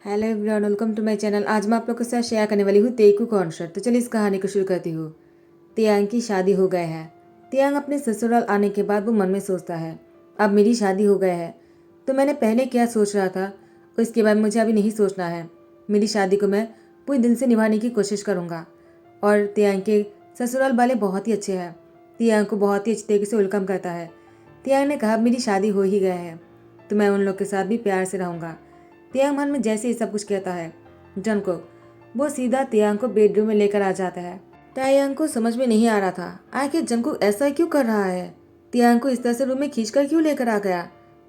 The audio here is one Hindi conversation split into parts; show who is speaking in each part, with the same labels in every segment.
Speaker 1: Hello everyone, welcome to my channel. आज मैं आप लोग के साथ शेयर करने वाली हूँ तेकू कॉन्सर्ट। तो चलिए इस कहानी को शुरू करती हूँ। तियांग की शादी हो गए है। तियांग अपने ससुराल आने के बाद वो मन में सोचता है, अब मेरी शादी हो गई है तो मैंने पहले क्या सोच रहा था उसके बाद मुझे अभी नहीं सोचना है। मेरी शादी को मैं पूरे दिल से निभाने की कोशिश करूँगा। और तियांग के ससुराल वाले बहुत ही अच्छे हैं। तियांग को बहुत ही अच्छी तरीके से वेलकम करता है। तियांग ने कहा मेरी शादी हो ही गया है तो मैं उन लोग के साथ भी प्यार से रहूँगा। तियांग मन में जैसे ही सब कुछ कहता है, जंगकुक वो सीधा तियांग को बेडरूम में लेकर आ जाता है। तियांग को समझ में नहीं आ रहा था आखिर जंगकुक ऐसा क्यों कर रहा है। तियांग को इस तरह से रूम में खींचकर क्यों लेकर आ गया।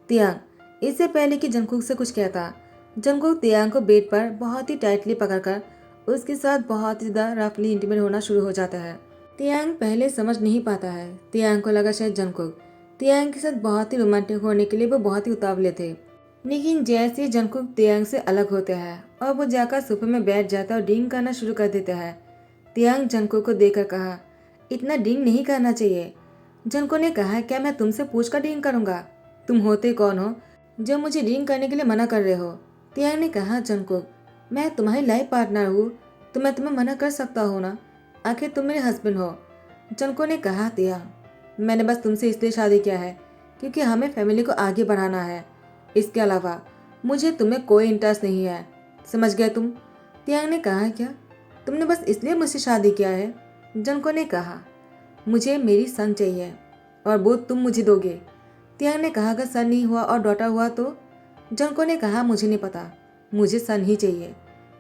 Speaker 1: तियांग इससे पहले कि जंगकुक से कुछ कहता, जंगकुक तियांग को बेड पर बहुत ही टाइटली पकड़कर उसके साथ बहुत ही ज्यादा रफली इंटीमेट होना शुरू हो जाता है। तियांग पहले समझ नहीं पाता है। तियांग को लगा शायद जंगकुक तियांग के साथ बहुत ही रोमांटिक होने के लिए वो बहुत ही उतावले थे। लेकिन जैसे ही जंगकुक तियांग से अलग होते हैं और वो जाकर सोफे में बैठ जाता है और ड्रिंक करना शुरू कर देता है। तियांग जंगकुक को देखकर कहा, इतना ड्रिंक नहीं करना चाहिए। जंगकुक ने कहा, क्या मैं तुमसे पूछकर ड्रिंक करूंगा? तुम होते कौन हो जो मुझे ड्रिंक करने के लिए मना कर रहे हो? तियांग ने कहा, जंगकुक मैं तुम्हारी लाइफ पार्टनर हूँ तो मैं तुम्हें मना कर सकता हूँ ना, आखिर तुम मेरे हस्बैंड हो। जंगकुक ने कहा, तियांग मैंने बस तुमसे इसलिए शादी किया है क्योंकि हमें फैमिली को आगे बढ़ाना है। इसके अलावा मुझे तुम्हें कोई इंटरेस्ट नहीं है, समझ गए तुम? तियांग ने कहा, क्या तुमने बस इसलिए मुझसे शादी किया है? जंको ने कहा, मुझे मेरी सन चाहिए और वो तुम मुझे दोगे। तियांग ने कहा, अगर सन नहीं हुआ और डॉटर हुआ तो? जंको ने कहा, मुझे नहीं पता, मुझे सन ही चाहिए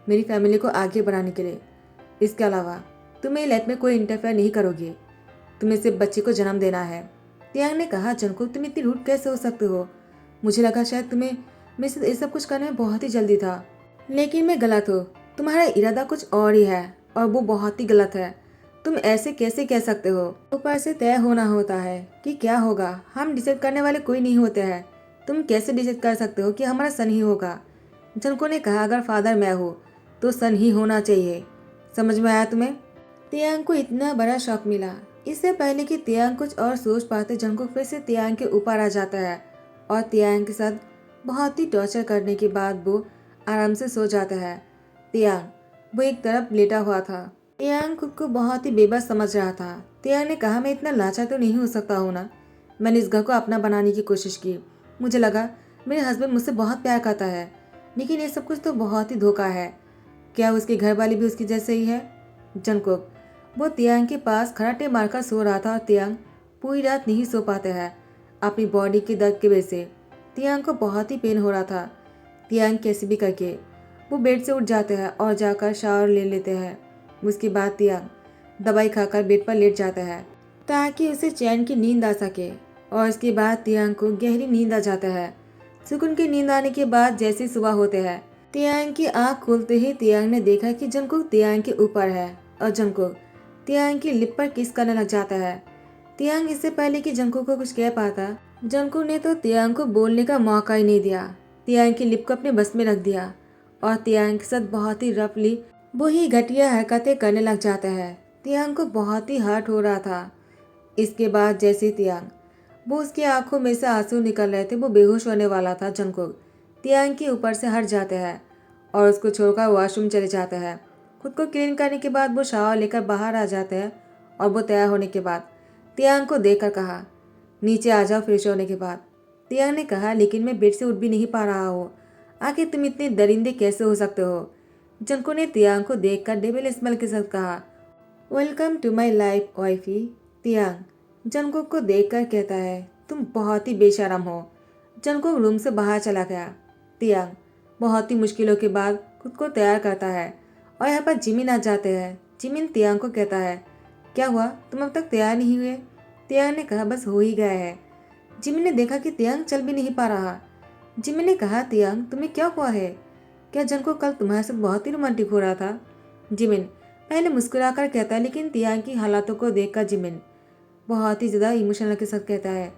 Speaker 1: मेरी फैमिली को आगे बढ़ाने के लिए। इसके अलावा तुम मेरी लाइफ में कोई इंटरफेयर नहीं करोगे, तुम्हें सिर्फ बच्चे को जन्म देना है। तियांग ने कहा, जंको तुम इतनी रूड कैसे हो सकते हो? मुझे लगा शायद तुम्हें मेरे साथ ये सब कुछ करने में बहुत ही जल्दी था, लेकिन मैं गलत हूँ। तुम्हारा इरादा कुछ और ही है और वो बहुत ही गलत है। तुम ऐसे कैसे कह सकते हो? ऊपर से तय होना होता है कि क्या होगा, हम डिसाइड करने वाले कोई नहीं होते हैं। तुम कैसे डिसाइड कर सकते हो कि हमारा सन ही होगा? जनको ने कहा, अगर फादर मैं हूँ तो सन ही होना चाहिए। समझ में आया तुम्हें? तियांग को इतना बड़ा शौक मिला। इससे पहले कि तियांग कुछ और सोच पाते, जंगकुक फिर से तियांग के ऊपर आ जाता है और तियांग के साथ बहुत ही टॉर्चर करने के बाद वो आराम से सो जाता है। तियांग वो एक तरफ लेटा हुआ था। तियांग खुद को बहुत ही बेबस समझ रहा था। तियांग ने कहा, मैं इतना लाचार तो नहीं हो सकता हूँ ना। मैंने इस घर को अपना बनाने की कोशिश की। मुझे लगा मेरे हस्बैंड मुझसे बहुत प्यार करता है, लेकिन ये सब कुछ तो बहुत ही धोखा है। क्या उसके घर वाले भी उसकी जैसे ही है? जंगकुक वो तियांग के पास खराटे मारकर सो रहा था और तियांग पूरी रात नहीं सो पाते हैं अपनी बॉडी के दर्द की वजह से। तियांग को बहुत ही पेन हो रहा था। तियांग कैसे भी करके वो बेड से उठ जाते हैं और जाकर शावर ले लेते हैं। उसके बाद तियांग दवाई खाकर बेड पर लेट जाता है ताकि उसे चैन की नींद आ सके। और उसके बाद तियांग को गहरी नींद आ जाता है। सुकून की नींद आने के बाद जैसे सुबह होते हैं, तियांग की आंख खुलते ही तियांग ने देखा कि जंगकुक तियांग के ऊपर है और जंगकुक तियांग की लिप पर किस करने लग जाता है। तियांग इससे पहले कि जंगकुक को कुछ कह पाता, जंगकुक ने तो तियांग को बोलने का मौका ही नहीं दिया। तियांग की लिप को अपने बस में रख दिया और तियांग के साथ बहुत ही रफली वही घटिया हरकतें करने लग जाता है। तियांग को बहुत ही हर्ट हो रहा था। इसके बाद जैसे तियांग वो उसकी आंखों में से आंसू निकल रहे थे, वो बेहोश होने वाला था, जंगकुक तियांग के ऊपर से हट जाते हैं और उसको छोड़कर वॉशरूम चले जाते हैं। खुद को क्लीन करने के बाद वो शावर लेकर बाहर आ जाते हैं और वो तैयार होने के बाद तियांग को देखकर कहा, नीचे आ जाओ फ्रेश होने के बाद। तियांग ने कहा, लेकिन मैं बेड से उठ भी नहीं पा रहा हूँ, आखिर तुम इतने दरिंदे कैसे हो सकते हो? जंको ने तियांग को देखकर डेविल स्मेल के साथ कहा, welcome to my life wifey. Taehyung Jungkook को देखकर कहता है, तुम बहुत ही बेशरम हो। जंकुक रूम से बाहर चला गया। तियांग बहुत ही मुश्किलों के बाद खुद को तैयार करता है और यहाँ पर जिमिन आ जाते हैं। जिमिन तियांग को कहता है, क्या हुआ, तुम अब तक तैयार नहीं हुए? तियांग ने कहा, बस हो ही गया है। जिमिन ने देखा कि तियांग चल भी नहीं पा रहा। जिमिन ने कहा, तियांग तुम्हें क्या हुआ है? क्या जंकुक कल तुम्हारे साथ बहुत ही रोमांटिक हो रहा था? जिमिन पहले मुस्कुराकर कहता है, लेकिन तियांग की हालातों को देखकर जिमिन बहुत ही ज्यादा इमोशनल के साथ कहता है,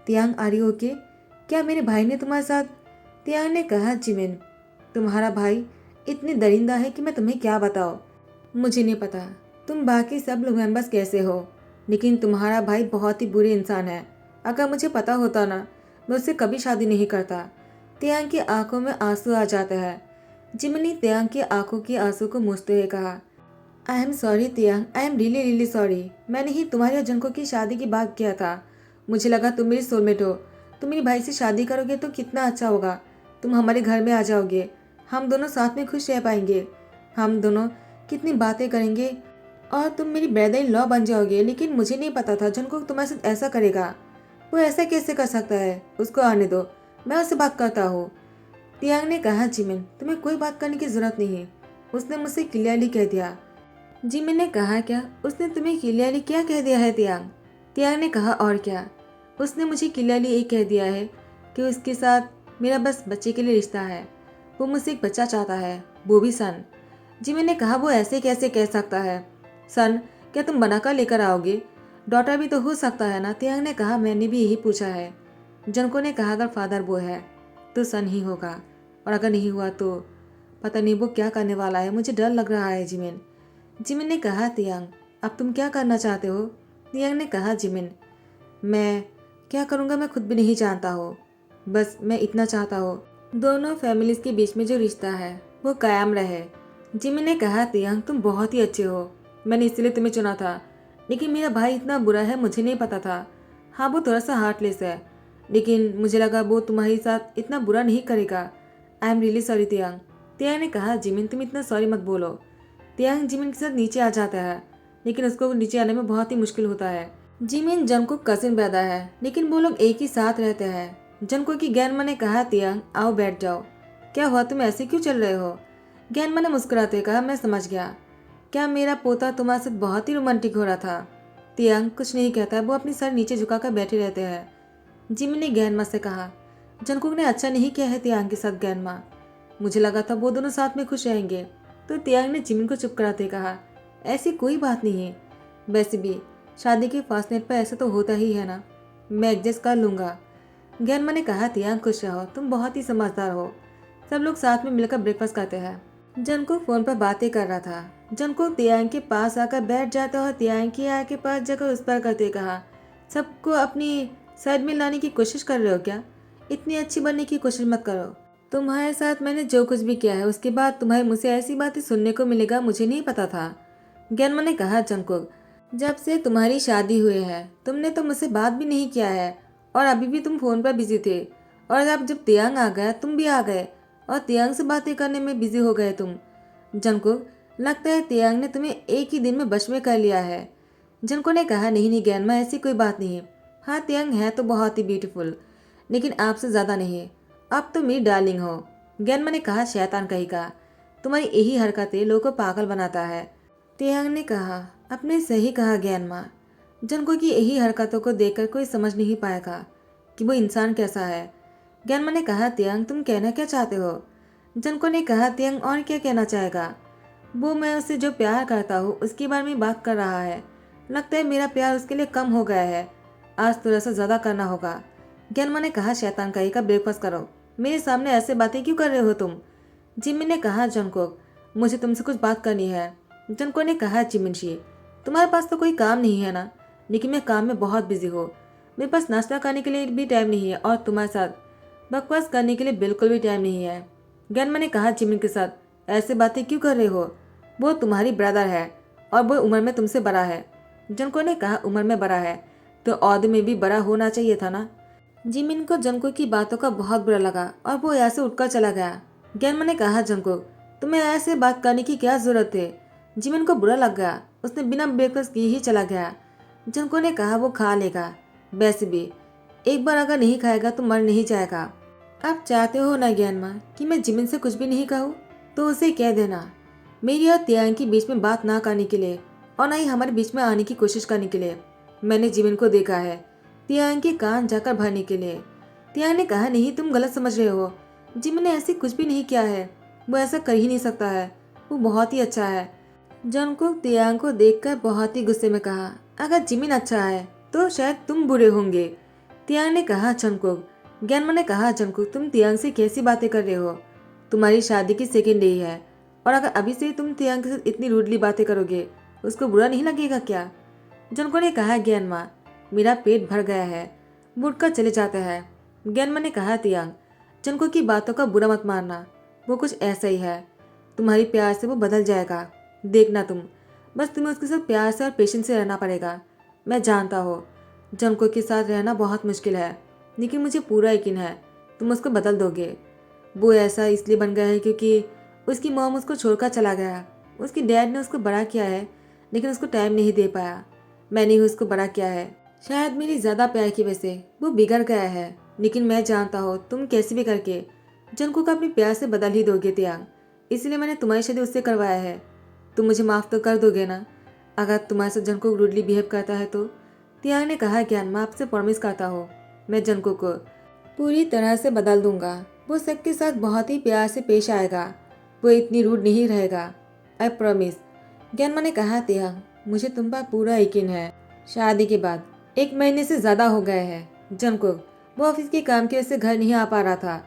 Speaker 1: तियांग आर यू ओके? क्या मेरे भाई ने तुम्हारे साथ? तियांग ने कहा, जिमिन तुम्हारा भाई इतनी दरिंदा है कि मैं तुम्हें क्या बताऊं। मुझे नहीं पता तुम बाकी सब लोग मेंबर्स कैसे हो, लेकिन तुम्हारा भाई बहुत ही बुरे इंसान है। अगर मुझे पता होता ना, मैं उससे कभी शादी नहीं करता। तियांग की आंखों में आंसू आ जाते हैं। जिमिन ने तियांग की आंखों के आंसू को मूछते हुए कहा, I am sorry Taehyung, I am really really sorry. मैंने ही तुम्हारे और जंको की शादी की बात किया था। मुझे लगा तुम मेरी सोलमेट हो। तुम मेरे भाई से शादी करोगे तो कितना अच्छा होगा। तुम हमारे घर में आ जाओगे, हम दोनों साथ में खुश रह पाएंगे। हम दोनों कितनी बातें करेंगे और तुम मेरी ब्रदर इन लॉ बन जाओगे। लेकिन मुझे नहीं पता था जंको तुम्हारे साथ ऐसा करेगा। वो ऐसा कैसे कर सकता है? उसको आने दो, मैं उससे बात करता हूँ। तियांग ने कहा, जिमिन तुम्हें कोई बात करने की जरूरत नहीं है, उसने मुझसे क्लियरली कह दिया। जिमिन ने कहा, क्या उसने तुम्हें क्लियरली क्या कह दिया है तियांग? तियांग ने कहा, और क्या, उसने मुझे क्लियरली ये कह दिया है कि उसके साथ मेरा बस बच्चे के लिए रिश्ता है। वो मुझसे एक बच्चा चाहता है, वो भी सन। जिमिन ने कहा, वो ऐसे कैसे कह सकता है? सन क्या तुम बनाकर लेकर आओगे? डॉटर भी तो हो सकता है ना? तियांग ने कहा, मैंने भी यही पूछा है। जनको ने कहा, अगर फादर वो है तो सन ही होगा, और अगर नहीं हुआ तो पता नहीं वो क्या करने वाला है। मुझे डर लग रहा है जिमिन। जिमिन ने कहा, तियांग अब तुम क्या करना चाहते हो? तियांग ने कहा, जिमिन मैं क्या करूँगा मैं खुद भी नहीं जानता हो। बस मैं इतना चाहता हूँ दोनों फैमिलीज के बीच में जो रिश्ता है वो कायम रहे। जिमिन ने कहा, तियांग तुम बहुत ही अच्छे हो, मैंने इसलिए तुम्हें चुना था। लेकिन मेरा भाई इतना बुरा है, मुझे नहीं पता था। हाँ वो थोड़ा सा हार्टलेस है, लेकिन मुझे लगा वो तुम्हारे साथ इतना बुरा नहीं करेगा। I am really sorry Taehyung. Taehyung ने कहा, जिमिन तुम इतना सॉरी मत बोलो। तियांग जिमिन के साथ नीचे आ जाता है, लेकिन उसको नीचे आने में बहुत ही मुश्किल होता है। जिमिन जंको कजिन ब्रदर है, लेकिन वो लोग एक ही साथ रहते हैं। जंको की ज्ञानमा ने कहा, तियांग आओ बैठ जाओ। क्या हुआ, तुम ऐसे क्यों चल रहे हो? ज्ञानमा ने मुस्कुराते कहा, मैं समझ गया, क्या मेरा पोता तुम्हारे साथ बहुत ही रोमांटिक हो रहा था? तियांग कुछ नहीं कहता, वो अपनी सर नीचे झुकाकर बैठे रहते हैं। जिमिन ने ज्ञानमा से कहा, जंकुक ने अच्छा नहीं किया है तियांग के साथ ज्ञानमा। मुझे लगा था वो दोनों साथ में खुश रहेंगे। तो तियांग ने जिमिन को चुप कराते कहा, ऐसी कोई बात नहीं है। वैसे भी शादी के फास्ट नेट पर ऐसा तो होता ही है ना, मैं एडजस्ट कर लूंगा। ज्ञानमा ने कहा, तियांग खुश रहो, तुम बहुत ही समझदार हो। सब लोग साथ में मिलकर ब्रेकफास्ट करते हैं। जंकुक फोन पर बातें कर रहा था। जंकुक तियांग के पास आकर बैठ जाता और तियांग की आंख के पास जाकर उस पर करते कहा, सबको अपनी साइड में लाने की कोशिश कर रहे हो क्या? इतनी अच्छी बनने की कोशिश मत करो। तुम्हारे साथ मैंने जो कुछ भी किया है उसके बाद तुम्हारे मुझसे ऐसी बातें सुनने को मिलेगा, मुझे नहीं पता था। ज्ञानमा ने कहा, जंकुक जब से तुम्हारी शादी हुई है तुमने तो मुझसे बात भी नहीं किया है, और अभी भी तुम फोन पर बिजी थे। और अब जब तियांग आ गया तुम भी आ गए और तियांग से बातें करने में बिजी हो गए तुम। जंकुक लगता है तियांग ने तुम्हें एक ही दिन में वश में कर लिया है। जंकुक ने कहा, नहीं नहीं ज्ञानमा, ऐसी कोई बात नहीं है। हाँ तियांग है तो बहुत ही ब्यूटीफुल, लेकिन आपसे ज़्यादा नहीं है। आप तो मेरी डार्लिंग हो। ज्ञानमा ने कहा, शैतान कहेगा, तुम्हारी यही हरकतें लोगों को पागल बनाता है। तियांग ने कहा, आपने सही कहा ज्ञानमा। जंको की यही हरकतों को देखकर कोई समझ नहीं पाएगा कि वो इंसान कैसा है। ज्ञानमा ने कहा, तियांग तुम कहना क्या चाहते हो? जंको ने कहा, तियांग और क्या कहना चाहेगा? वो मैं उससे जो प्यार करता हूँ उसके बारे में बात कर रहा है। लगता है मेरा प्यार उसके लिए कम हो गया है, आज थोड़ा सा ज़्यादा करना होगा। ज्ञानमा ने कहा, शैतान कहेगा, ब्रेकफास्ट करो, मेरे सामने ऐसे बातें क्यों कर रहे हो तुम? जिमिन ने कहा, जंकुक मुझे तुमसे कुछ बात करनी है। जंकुक ने कहा, जिमिनशी तुम्हारे पास तो कोई काम नहीं है ना? लेकिन मैं काम में बहुत बिजी हूँ, मेरे पास नाश्ता करने के लिए भी टाइम नहीं है और तुम्हारे साथ बकवास करने के लिए बिल्कुल भी टाइम नहीं है। ज्ञानमा ने कहा, जिमिन के साथ ऐसे बातें क्यों कर रहे हो? वो तुम्हारी ब्रदर है और वो उम्र में तुमसे बड़ा है। जंकुक ने कहा, उम्र में बड़ा है तो औहदे में भी बड़ा होना चाहिए था ना। जिमिन को जंकुक की बातों का बहुत बुरा लगा और वो ऐसे उठकर चला गया। ज्ञानमा ने कहा, जंकुक तुम्हें ऐसे बात करने की क्या जरूरत है? जिमिन को बुरा लग गया, उसने बिना ब्रेकफास्ट किए ही चला गया। जंकुक ने कहा, वो खा लेगा, वैसे भी एक बार अगर नहीं खाएगा तो मर नहीं जाएगा। आप चाहते हो ना ज्ञानमा कि मैं जिमिन से कुछ भी नहीं कहूँ? तो उसे कह देना मेरी और तियांग के बीच में बात ना करने के लिए और ना ही हमारे बीच में आने की कोशिश करने के लिए। मैंने जिमिन को देखा है तियांग के कान जाकर भरने के लिए। तियांग ने कहा, नहीं तुम गलत समझ रहे हो, जिमिन ने ऐसे कुछ भी नहीं किया है, वो ऐसा कर ही नहीं सकता है, वो बहुत ही अच्छा है। जंकुक तियांग को देखकर बहुत ही गुस्से में कहा, अगर जिमिन अच्छा है तो शायद तुम बुरे होंगे। तियांग ने कहा, जंकुक ज्ञानमा ने कहा, जंकुक तुम तियांग से कैसी बातें कर रहे हो? तुम्हारी शादी की सेकेंड डे है और अगर अभी से तुम तियांग के साथ इतनी रूडली बातें करोगे उसको बुरा नहीं लगेगा क्या? जंकुक ने कहा, ज्ञानमा मेरा पेट भर गया है, वो उठकर चले जाता है। ज्ञानमा ने कहा, तियांग जंकुक की बातों का बुरा मत मानना, वो कुछ ऐसा ही है। तुम्हारी प्यार से वो बदल जाएगा, देखना तुम। बस तुम्हें उसके साथ प्यार से और पेशेंस से रहना पड़ेगा। मैं जानता हो जंको के साथ रहना बहुत मुश्किल है, लेकिन मुझे पूरा यकीन है तुम उसको बदल दोगे। वो ऐसा इसलिए बन गया है क्योंकि उसकी मॉम उसको छोड़कर चला गया। उसकी डैड ने उसको बड़ा किया है, लेकिन उसको टाइम नहीं दे पाया। मैंने ही उसको बड़ा किया है। शायद मेरी ज़्यादा प्यार की वजह से वो बिगड़ गया है, लेकिन मैं जानता हूँ तुम कैसे भी करके जंको को अपने प्यार से बदल ही दोगे त्याग। इसलिए मैंने तुम्हारी शादी उससे करवाया है। तुम मुझे माफ़ तो कर दोगे ना अगर तुम्हारे साथ जंको रूडली बिहेव करता है तो? त्याग ने कहा, ज्ञान मैं आपसे प्रॉमिस करता हूँ मैं जंको को पूरी तरह से बदल दूंगा। वो सबके साथ बहुत ही प्यार से पेश आएगा। वो इतनी रूड नहीं रहेगा, आई प्रॉमिस। ज्ञानमा ने कहा, त्याग मुझे तुम पर पूरा यकीन है। शादी के बाद 1 महीने से ज़्यादा हो गए हैं जंको वो ऑफिस के काम की वजह से घर नहीं आ पा रहा था।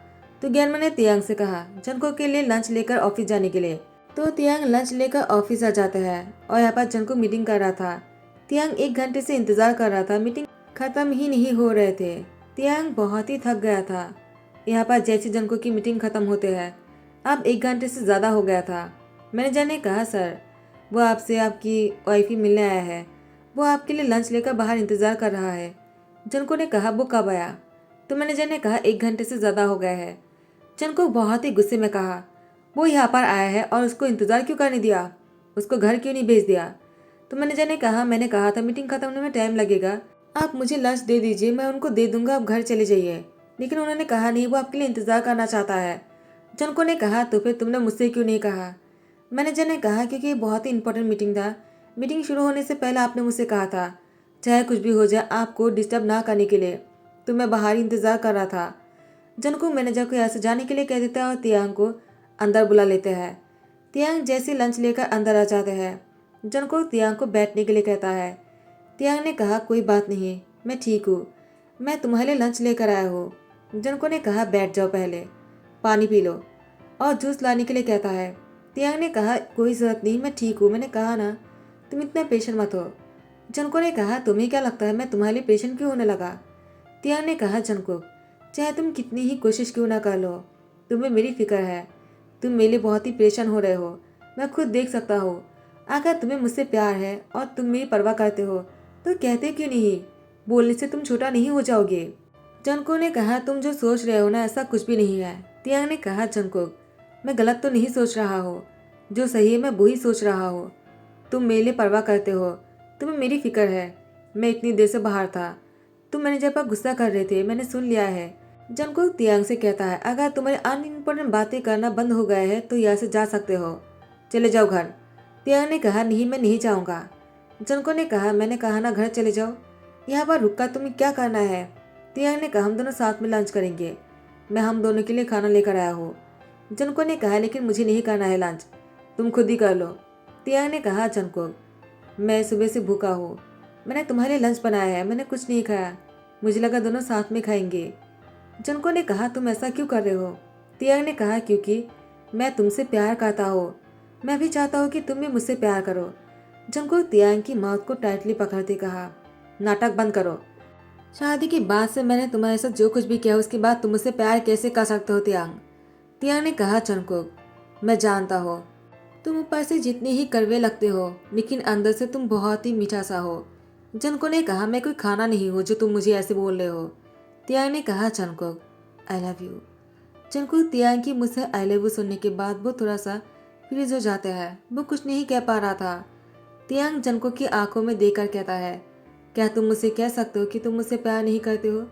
Speaker 1: तो ज्ञानमा ने त्याग से कहा जंको के लिए लंच लेकर ऑफिस जाने के लिए। तो त्याग लंच लेकर ऑफिस आ जाता है और यहाँ पर जंको मीटिंग कर रहा था। त्याग 1 घंटे से इंतजार कर रहा था, मीटिंग खत्म ही नहीं हो रहे थे। त्याग बहुत ही थक गया था। यहाँ पर जैसे जंको की मीटिंग खत्म होते हैं अब 1 घंटे से ज़्यादा हो गया था। मैनेजर ने कहा, सर वो आपसे आपकी वाइफ ही मिलने आया है। वो आपके लिए लंच लेकर बाहर इंतजार कर रहा है। जंको ने कहा, वो कब आया? तो मैनेजर ने कहा, 1 घंटे से ज़्यादा हो गया है। जंको बहुत ही गुस्से में कहा, वो यहाँ पर आया है और उसको इंतज़ार क्यों करने दिया? उसको घर क्यों नहीं भेज दिया? तो मैनेजर ने कहा, मैंने कहा था मीटिंग खत्म होने में टाइम लगेगा, आप मुझे लंच दे दीजिए, मैं उनको दे दूंगा, आप घर चले जाइए। लेकिन उन्होंने कहा नहीं, वो आपके लिए इंतज़ार करना चाहता है। जंको ने कहा, तो फिर तुमने मुझसे क्यों नहीं कहा? मैनेजर ने कहा, क्योंकि ये बहुत ही इंपॉर्टेंट मीटिंग था। मीटिंग शुरू होने से पहले आपने मुझसे कहा था चाहे कुछ भी हो जाए आपको डिस्टर्ब ना करने के लिए, तो मैं बाहर ही इंतज़ार कर रहा था। जंको मैनेजर को यहाँ से जाने के लिए कह देता है और तियांग को अंदर बुला लेते हैं। तियांग जैसे लंच लेकर अंदर आ जाते हैं। जंको तियांग को बैठने के लिए कहता है। तियांग ने कहा, कोई बात नहीं, मैं ठीक हूँ, मैं तुम्हारे लिए लंच लेकर आया हूँ। जंको ने कहा, बैठ जाओ, पहले पानी पी लो, और जूस लाने के लिए कहता है। तियांग ने कहा, कोई ज़रूरत नहीं, मैं ठीक हूँ, मैंने कहा ना, तुम इतना पेशेंट मत हो। जंको ने कहा, तुम्हें क्या लगता है मैं तुम्हारे लिए पेशेंट क्यों होने लगा? तियांग ने कहा, जंको चाहे तुम कितनी ही कोशिश क्यों ना कर लो, तुम्हें मेरी फिक्र है। तुम मेरे लिए बहुत ही परेशान हो रहे हो, मैं खुद देख सकता हूँ। अगर तुम्हें मुझसे प्यार है और तुम मेरी परवाह करते हो तो कहते क्यों नहीं? बोलने से तुम छोटा नहीं हो जाओगे। जंको ने कहा, तुम जो सोच रहे हो ना ऐसा कुछ भी नहीं है। तियांग ने कहा, जंको मैं गलत तो नहीं सोच रहा हूँ, जो सही है मैं वही सोच रहा हूँ। तुम मेरे लिए परवाह करते हो, तुम्हें मेरी फिक्र है। मैं इतनी देर से बाहर था, तुम मैनेजर पर गुस्सा कर रहे थे, मैंने सुन लिया है। जंको तियांग से कहता है, अगर तुम्हारे अनइम्पोर्टेंट बातें करना बंद हो गए हैं तो यहाँ से जा सकते हो, चले जाओ घर। तियांग ने कहा, नहीं मैं नहीं जाऊँगा। जंको ने कहा, मैंने कहा ना घर चले जाओ, यहाँ पर रुककर तुम्हें क्या करना है? तियांग ने कहा, हम दोनों साथ में लंच करेंगे, मैं हम दोनों के लिए खाना लेकर आया हूँ। जंको ने कहा, लेकिन मुझे नहीं करना है लंच, तुम खुद ही कर लो। तियांग ने कहा, जंको मैं सुबह से भूखा हूँ, मैंने तुम्हारे लिए लंच बनाया है, मैंने कुछ नहीं खाया, मुझे लगा दोनों साथ में खाएंगे। जंको ने कहा, तुम ऐसा क्यों कर रहे हो? तियांग ने कहा, क्योंकि मैं तुमसे प्यार करता हूँ, मैं भी चाहता हूँ कि तुम भी मुझसे प्यार करो। जंको तियांग की माउथ को टाइटली पकड़ते कहा, नाटक बंद करो। शादी के बाद से मैंने तुम्हारे साथ जो कुछ भी किया उसके बाद तुम मुझसे प्यार कैसे कर सकते हो तियांग? तियांग ने कहा, जंको मैं जानता हूँ तुम ऊपर से जितने ही कड़वे लगते हो लेकिन अंदर से तुम बहुत ही मीठा सा हो। जंको ने कहा, मैं कोई खाना नहीं हूँ जो तुम मुझे ऐसे बोल रहे हो। तियांग ने कहा, Jungkook I love you. Jungkook Taehyung की मुझसे आई लव यू सुनने के बाद वो थोड़ा सा फ्रीज हो जाता है, वो कुछ नहीं कह पा रहा था। तियांग जंको की आंखों में देखकर कहता है, क्या तुम मुझसे कह सकते हो कि तुम मुझसे प्यार नहीं करते हो?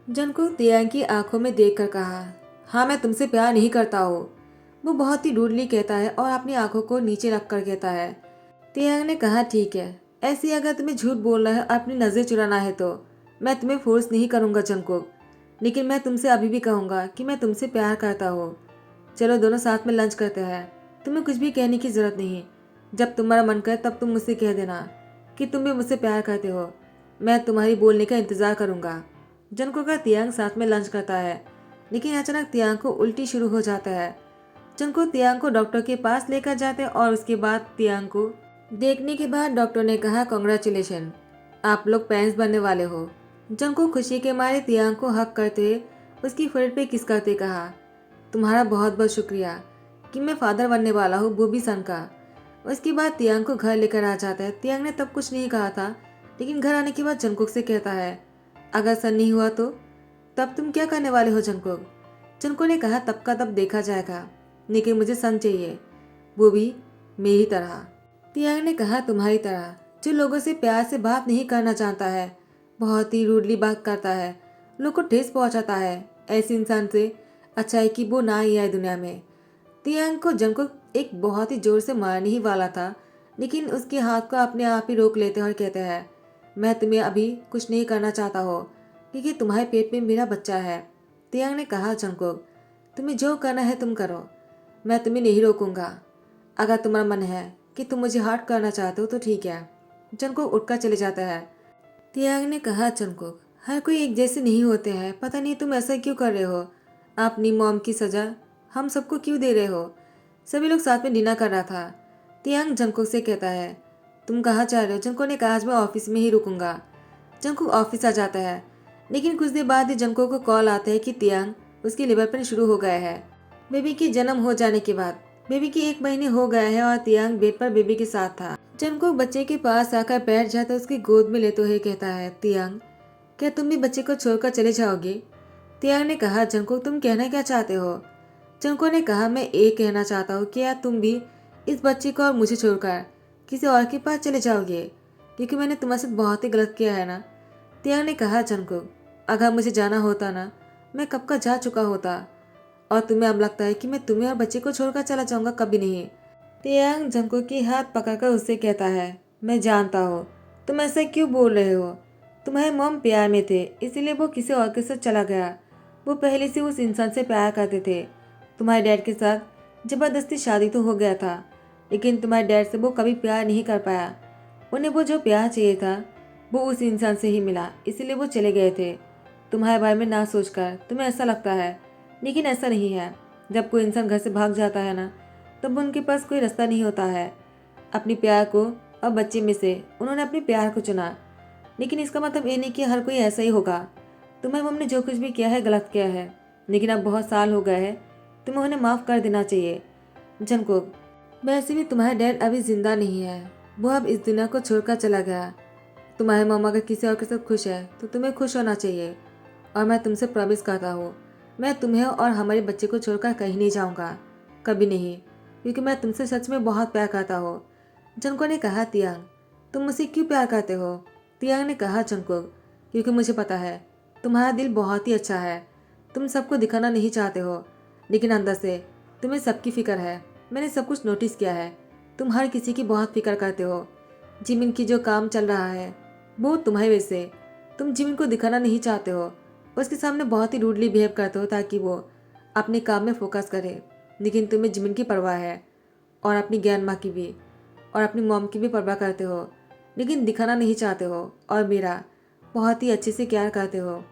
Speaker 1: जंको तियांग की आंखों में देखकर कहा, हाँ मैं तुमसे प्यार नहीं करता हूँ। वो बहुत ही रूडली कहता है और अपनी आंखों को नीचे रख कर कहता है। तियांग ने कहा, ठीक है, ऐसे अगर तुम्हें झूठ बोलना है और अपनी नज़र चुराना है तो मैं तुम्हें फोर्स नहीं करूँगा जंको, लेकिन मैं तुमसे अभी भी कहूँगा कि मैं तुमसे प्यार करता हूँ। चलो दोनों साथ में लंच करते हैं, तुम्हें कुछ भी कहने की ज़रूरत नहीं, जब तुम्हारा मन करे तब तुम मुझसे कह देना कि तुम भी मुझसे प्यार करते हो, मैं तुम्हारी बोलने का इंतज़ार करूँगा। जंको का तियांग साथ में लंच करता है, लेकिन अचानक तियांग को उल्टी शुरू हो जाता है। जंको तियांग को डॉक्टर के पास लेकर जाते हैं और उसके बाद तियांग को देखने के बाद डॉक्टर ने कहा, कॉन्ग्रेचुलेशन, आप लोग पेरेंट्स बनने वाले हो। जंको खुशी के मारे तियांग को हक करते उसकी फोrehead पे किस करते कहा, तुम्हारा बहुत बहुत शुक्रिया, कि मैं फादर बनने वाला हूँ, वो भी सन का। उसके बाद तियांग को घर लेकर आ जाता है। तियांग ने तब कुछ नहीं कहा था, लेकिन घर आने के बाद जंगकुक से कहता है, अगर सन नहीं हुआ तो तब तुम क्या करने वाले हो जंगकुक? जंगकुक ने कहा, तब का तब देखा जाएगा, लेकिन मुझे सन चाहिए, वो भी मेरी तरह। तियांग ने कहा, तुम्हारी तरह, जो लोगों से प्यार से बात नहीं करना चाहता है, बहुत ही रूडली बात करता है, लोग को ठेस पहुंचाता है, ऐसे इंसान से अच्छा है कि वो ना ही आए दुनिया में। तियांग को जंगकुक एक बहुत ही जोर से मारने ही वाला था, लेकिन उसके हाथ को अपने आप ही रोक लेते हैं और कहते हैं, मैं तुम्हें अभी कुछ नहीं करना चाहता हो, क्योंकि तुम्हारे पेट में मेरा बच्चा है। तियांग ने कहा, जंगकुक, तुम्हें जो करना है तुम करो, मैं तुम्हें नहीं रोकूंगा। अगर तुम्हारा मन है कि तुम मुझे हर्ट करना चाहते हो तो ठीक है। जंगकुक उठकर चले जाता है। तियांग ने कहा, जंगकुक, हर कोई एक जैसे नहीं होते हैं, पता नहीं तुम ऐसा क्यों कर रहे हो, अपनी मॉम की सजा हम सबको क्यों दे रहे हो? सभी लोग साथ में डिनर कर रहा था। तियांग जंगकुक से कहता है, तुम कहाँ जा रहे हो? जंगकुक ने कहा, आज मैं ऑफिस में ही रुकूंगा। जंगकुक ऑफिस आ जाता है, लेकिन कुछ देर बाद ही जंगकुक को कॉल आता है कि तियांग उसकी लिवर पेन शुरू हो गया है। बेबी के जन्म हो जाने के बाद बेबी की 1 महीने हो गया है और तियांग बेड पर बेबी के साथ था। जंगकुक बच्चे के पास आकर बैठ जाता, उसकी गोद में लेते हुए कहता है, तियांग, क्या तुम भी बच्चे को छोड़कर चले जाओगे? तियांग ने कहा, जंगकुक, तुम कहना क्या चाहते हो? जंगकुक ने कहा, मैं ये कहना चाहता हूँ कि या तुम भी इस बच्चे को और मुझे छोड़कर किसी और के पास चले जाओगे, क्योंकि मैंने तुम्हारे साथ बहुत ही गलत किया है ना? तियांग ने कहा, जंगकुक, अगर मुझे जाना होता ना, मैं कब का जा चुका होता, और तुम्हें अब लगता है कि मैं तुम्हें और बच्चे को छोड़कर चला जाऊंगा? कभी नहीं। तियांग जंगकुक की हाथ पकड़कर उससे कहता है, मैं जानता हूँ तुम ऐसा क्यों बोल रहे हो, तुम्हारे मॉम प्यार में थे, इसीलिए वो किसी और के साथ चला गया। वो पहले से उस इंसान से प्यार करते थे। तुम्हारे डैड के साथ जबरदस्ती शादी तो हो गया था, लेकिन तुम्हारे डैड से वो कभी प्यार नहीं कर पाया। उन्हें वो जो प्यार चाहिए था वो उस इंसान से ही मिला, इसीलिए वो चले गए थे। तुम्हारे बारे में ना सोचकर तुम्हें ऐसा लगता है, लेकिन ऐसा नहीं है। जब कोई इंसान घर से भाग जाता है ना, तब उनके पास कोई रास्ता नहीं होता है। अपनी प्यार को और बच्चे में से उन्होंने अपने प्यार को चुना, लेकिन इसका मतलब ये नहीं कि हर कोई ऐसा ही होगा। तुम्हारी मम्मी ने जो कुछ भी किया है गलत किया है, लेकिन अब बहुत साल हो गए हैं, तुम्हें उन्हें माफ़ कर देना चाहिए। जंगकुक, वैसे भी तुम्हारा डैड अभी जिंदा नहीं है, वो अब इस दुनिया को छोड़कर चला गया। तुम्हारी मम्मा अगर किसी और के साथ खुश है तो तुम्हें खुश होना चाहिए, और मैं तुमसे प्रॉमिस करता हूँ, मैं तुम्हें और हमारे बच्चे को छोड़कर कहीं नहीं जाऊँगा, कभी नहीं, क्योंकि मैं तुमसे सच में बहुत प्यार करता हूँ। जंगकुक ने कहा, तियांग, तुम मुझसे क्यों प्यार करते हो? तियांग ने कहा, जंगकुक, क्योंकि मुझे पता है तुम्हारा दिल बहुत ही अच्छा है, तुम सबको दिखाना नहीं चाहते हो, लेकिन अंदर से तुम्हें सबकी फिक्र है। मैंने सब कुछ नोटिस किया है, तुम हर किसी की बहुत फिक्र करते हो। जिमिन की जो काम चल रहा है वो तुम्हारी वजह से, तुम जिमिन को दिखाना नहीं चाहते हो, उसके सामने बहुत ही रूडली बिहेव करते हो ताकि वो अपने काम में फोकस करे, लेकिन तुम्हें जिमिन की परवाह है, और अपनी ज्ञान माँ की भी, और अपनी मॉम की भी परवाह करते हो, लेकिन दिखाना नहीं चाहते हो, और मेरा बहुत ही अच्छे से केयर करते हो।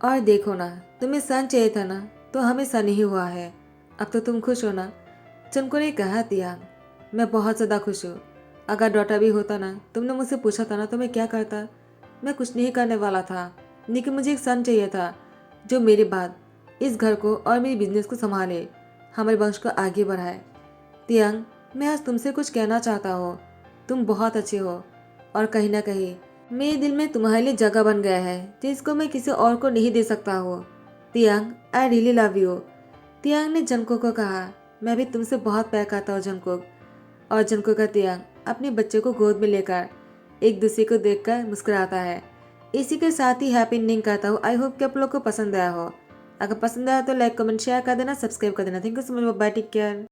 Speaker 1: और देखो ना, तुम्हें सन चाहिए था ना, तो हमें सन ही हुआ है, अब तो तुम खुश हो ना? जंगकुक ने कहा, तियांग, मैं बहुत ज़्यादा खुश हूँ। अगर डॉटर भी होता ना, तुमने मुझसे पूछा था ना, तो मैं क्या करता? मैं कुछ नहीं करने वाला था, लेकिन मुझे एक सन चाहिए था जो मेरे बाद इस घर को और मेरी बिजनेस को संभाले, हमारे वंश को आगे बढ़ाए। तियांग, मैं आज तुमसे कुछ कहना चाहता हूँ, तुम बहुत अच्छे हो, और कहीं ना कहीं मेरे दिल में तुम्हारे लिए जगह बन गया है जिसको मैं किसी और को नहीं दे सकता हूँ। तियांग, आई रियली लव यू। तियांग ने जंगकुक को कहा, मैं भी तुमसे बहुत प्यार करता हूँ जंगकुक। और जंगकुक का तियांग अपने बच्चे को गोद में लेकर एक दूसरे को देखकर मुस्कुराता है। इसी के साथ ही हैप्पी एंडिंग करता हूँ। आई होप कि आप लोग को पसंद आया हो। अगर पसंद आया तो लाइक कमेंट शेयर कर देना, सब्सक्राइब कर देना। Thank you so much, bye, take care.